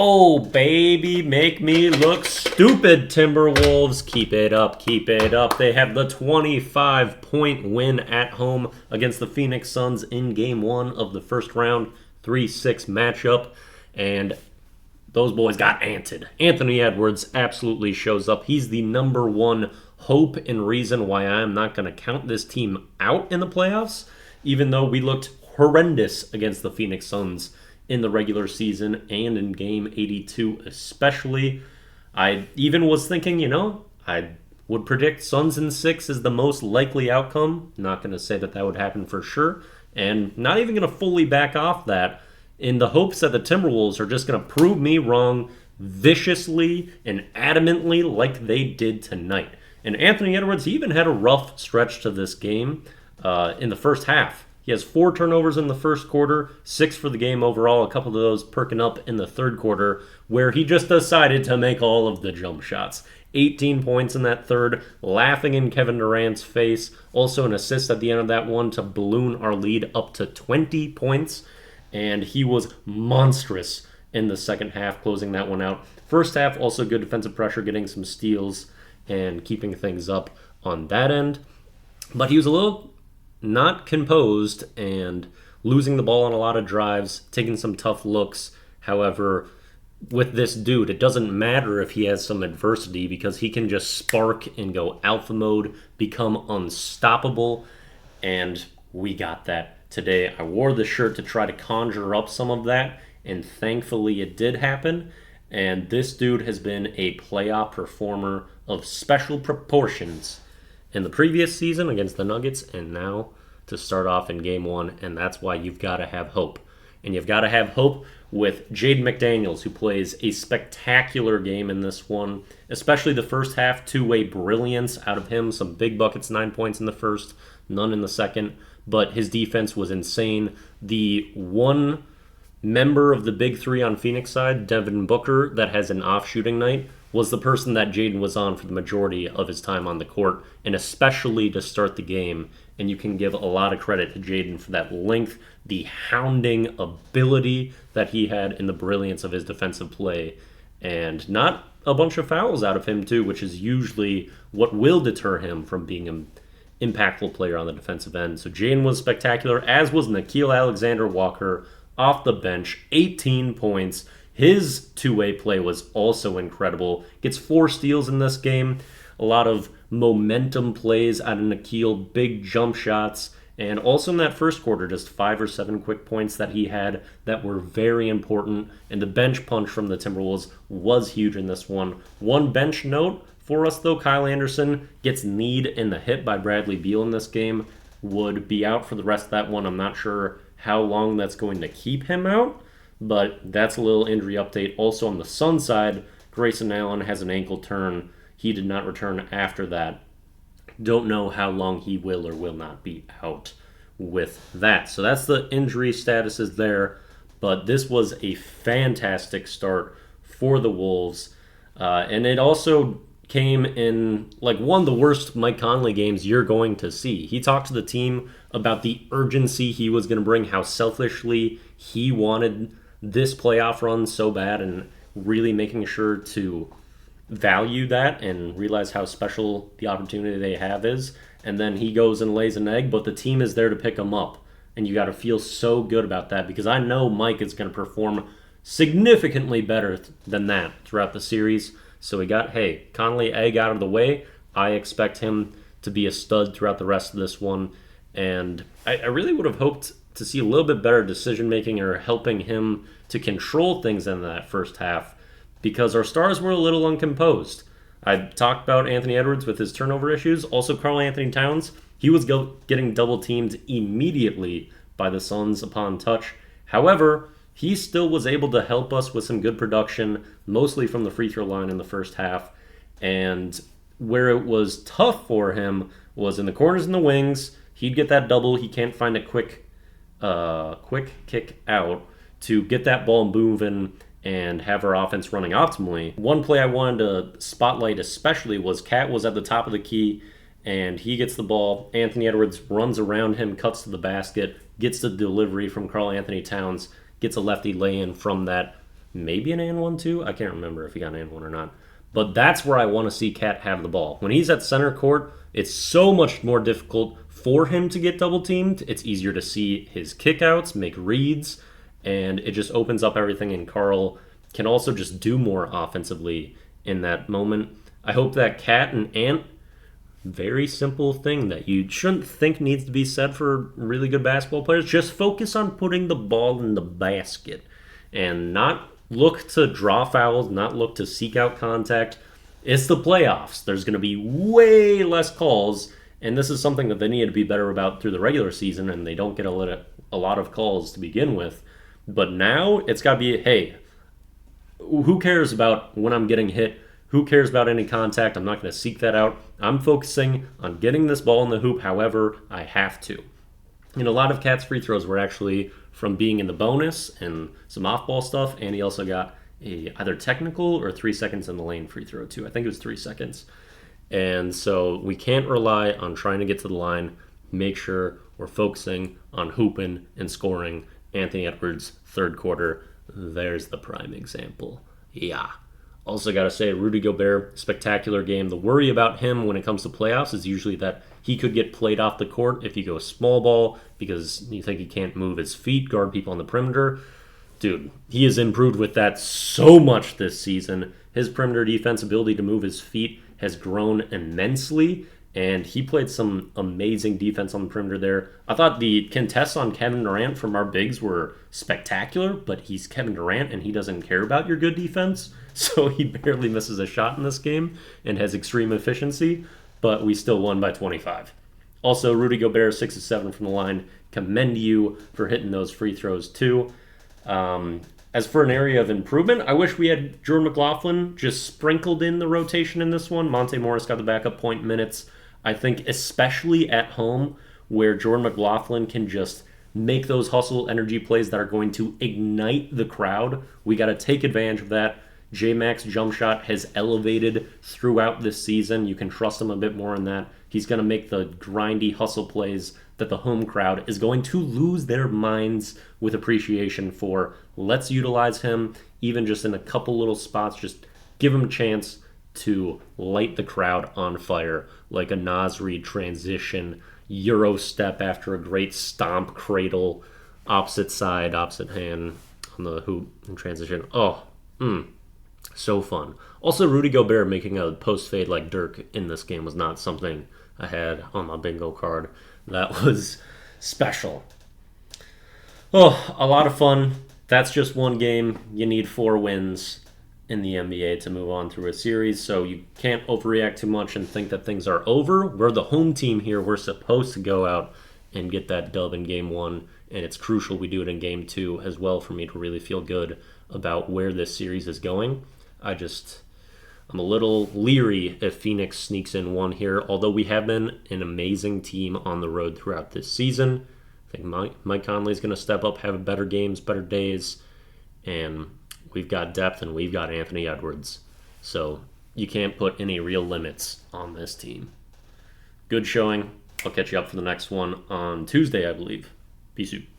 go, baby. Make me look stupid, Timberwolves. Keep it up, keep it up. They have the 25-point win at home against the Phoenix Suns in Game 1 of the first round, 3-6 matchup. And those boys got anted. Anthony Edwards absolutely shows up. He's the number one hope and reason why I'm not going to count this team out in the playoffs, even though we looked horrendous against the Phoenix Suns in the regular season and in Game 82 especially. I even was thinking, I would predict Suns in 6 is the most likely outcome. Not going to say that would happen for sure, and not even going to fully back off that in the hopes that the Timberwolves are just going to prove me wrong viciously and adamantly like they did tonight. And Anthony Edwards, he even had a rough stretch to this game in the first half. He has 4 turnovers in the first quarter, 6 for the game overall, a couple of those perking up in the third quarter, where he just decided to make all of the jump shots. 18 points in that third, laughing in Kevin Durant's face. Also an assist at the end of that one to balloon our lead up to 20 points. And he was monstrous in the second half, closing that one out. First half, also good defensive pressure, getting some steals and keeping things up on that end. But he was a little not composed and losing the ball on a lot of drives, taking some tough looks. However, with this dude, it doesn't matter if he has some adversity because he can just spark and go alpha mode, become unstoppable, and we got that today. I wore the shirt to try to conjure up some of that, and thankfully it did happen. And this dude has been a playoff performer of special proportions in the previous season against the Nuggets, and now to start off in Game 1, and that's why you've got to have hope. And you've got to have hope with Jaden McDaniels, who plays a spectacular game in this one, especially the first half, two-way brilliance out of him. Some big buckets, 9 points in the first, none in the second, but his defense was insane. The one member of the big three on Phoenix side, Devin Booker, that has an off shooting night, was the person that Jaden was on for the majority of his time on the court, and especially to start the game. And you can give a lot of credit to Jaden for that length, the hounding ability that he had, and the brilliance of his defensive play. And not a bunch of fouls out of him, too, which is usually what will deter him from being an impactful player on the defensive end. So Jaden was spectacular, as was Nickeil Alexander-Walker off the bench, 18 points. His two-way play was also incredible. Gets 4 steals in this game. A lot of momentum plays out of Nickeil, big jump shots, and also in that first quarter, just 5 or 7 quick points that he had that were very important. And the bench punch from the Timberwolves was huge in this one. One bench note for us, though, Kyle Anderson gets kneed in the hip by Bradley Beal in this game. Would be out for the rest of that one. I'm not sure how long that's going to keep him out, but that's a little injury update. Also on the Sun side, Grayson Allen has an ankle turn. He did not return after that. Don't know how long he will or will not be out with that. So that's the injury statuses there. But this was a fantastic start for the Wolves. And it also came in like one of the worst Mike Conley games you're going to see. He talked to the team about the urgency he was going to bring, how selfishly he wanted this playoff run so bad, and really making sure to value that and realize how special the opportunity they have is. And then he goes and lays an egg, but the team is there to pick him up. And you got to feel so good about that, because I know Mike is going to perform significantly better than that throughout the series. So we got, hey, Conley egg out of the way. I expect him to be a stud throughout the rest of this one. And I really would have hoped to see a little bit better decision-making or helping him to control things in that first half, because our stars were a little uncomposed. I talked about Anthony Edwards with his turnover issues. Also, Karl Anthony Towns, he was getting double-teamed immediately by the Suns upon touch. However, he still was able to help us with some good production, mostly from the free throw line in the first half. And where it was tough for him was in the corners and the wings. He'd get that double. He can't find a quick kick out to get that ball moving and have our offense running optimally. One play I wanted to spotlight especially was Cat was at the top of the key, and he gets the ball. Anthony Edwards runs around him, cuts to the basket, gets the delivery from Karl Anthony Towns, gets a lefty lay-in from that maybe an and one too. I can't remember if he got an and one or not. But that's where I want to see Cat have the ball. When he's at center court, it's so much more difficult for him to get double teamed. It's easier to see his kickouts, make reads, and it just opens up everything. And Carl can also just do more offensively in that moment. I hope that Cat and Ant, very simple thing that you shouldn't think needs to be said for really good basketball players, just focus on putting the ball in the basket and not look to draw fouls, not look to seek out contact. It's the playoffs. There's going to be way less calls, and this is something that they need to be better about through the regular season, and they don't get a lot of calls to begin with. But now it's got to be, hey, who cares about when I'm getting hit? Who cares about any contact? I'm not going to seek that out. I'm focusing on getting this ball in the hoop however I have to. And a lot of Cat's free throws were actually from being in the bonus and some off-ball stuff, and he also got a either technical or 3 seconds in the lane free throw too. I think it was 3 seconds. And so we can't rely on trying to get to the line. Make sure we're focusing on hooping and scoring. Anthony Edwards, third quarter, there's the prime example. Yeah. Also got to say, Rudy Gobert, spectacular game. The worry about him when it comes to playoffs is usually that he could get played off the court if you go small ball because you think he can't move his feet, guard people on the perimeter. Dude, he has improved with that so much this season. His perimeter defense ability to move his feet has grown immensely, and he played some amazing defense on the perimeter there. I thought the contests on Kevin Durant from our bigs were spectacular, but he's Kevin Durant, and he doesn't care about your good defense, so he barely misses a shot in this game and has extreme efficiency, but we still won by 25. Also, Rudy Gobert, 6 of 7 from the line. Commend you for hitting those free throws, too. As for an area of improvement, I wish we had Jordan McLaughlin just sprinkled in the rotation in this one. Monte Morris got the backup point minutes. I think especially at home where Jordan McLaughlin can just make those hustle energy plays that are going to ignite the crowd. We got to take advantage of that. J-Mac's jump shot has elevated throughout this season. You can trust him a bit more in that. He's going to make the grindy hustle plays that the home crowd is going to lose their minds with appreciation for. Let's utilize him even just in a couple little spots. Just give him a chance to light the crowd on fire like a Nasri transition, Euro step after a great stomp cradle, opposite side, opposite hand on the hoop in transition. So fun. Also, Rudy Gobert making a post fade like Dirk in this game was not something I had on my bingo card. That was special. Oh, a lot of fun. That's just one game. You need 4 wins in the NBA to move on through a series, so you can't overreact too much and think that things are over. We're the home team here. We're supposed to go out and get that dub in game 1, and it's crucial we do it in game 2 as well for me to really feel good about where this series is going. I'm a little leery if Phoenix sneaks in 1 here, although we have been an amazing team on the road throughout this season. I think Mike Conley's going to step up, have better games, better days, and we've got depth and we've got Anthony Edwards. So you can't put any real limits on this team. Good showing. I'll catch you up for the next one on Tuesday, I believe. Peace out.